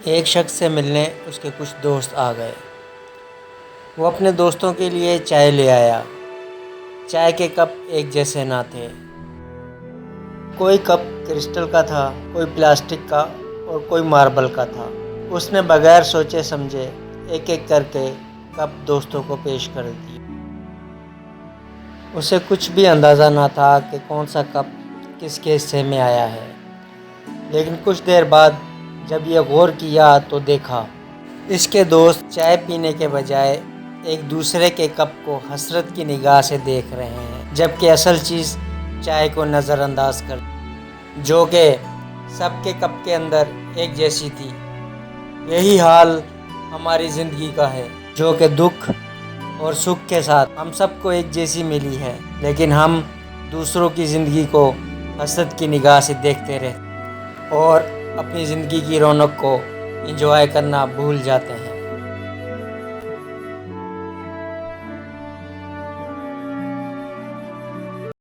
ایک شخص سے ملنے اس کے کچھ دوست آ گئے۔ وہ اپنے دوستوں کے لیے چائے لے آیا۔ چائے کے کپ ایک جیسے نہ تھے۔ کوئی کپ کرسٹل کا تھا، کوئی پلاسٹک کا اور کوئی ماربل کا تھا۔ اس نے بغیر سوچے سمجھے ایک ایک کر کے کپ دوستوں کو پیش کر دی۔ اسے کچھ بھی اندازہ نہ تھا کہ کون سا کپ کس کے حصے میں آیا ہے، لیکن کچھ دیر بعد جب یہ غور کیا تو دیکھا اس کے دوست چائے پینے کے بجائے ایک دوسرے کے کپ کو حسرت کی نگاہ سے دیکھ رہے ہیں، جبکہ اصل چیز چائے کو نظر انداز کر جو کہ سب کے کپ کے اندر ایک جیسی تھی۔ یہی حال ہماری زندگی کا ہے، جو کہ دکھ اور سکھ کے ساتھ ہم سب کو ایک جیسی ملی ہے، لیکن ہم دوسروں کی زندگی کو حسرت کی نگاہ سے دیکھتے رہتے اور اپنی زندگی کی رونق کو انجوائے کرنا بھول جاتے ہیں۔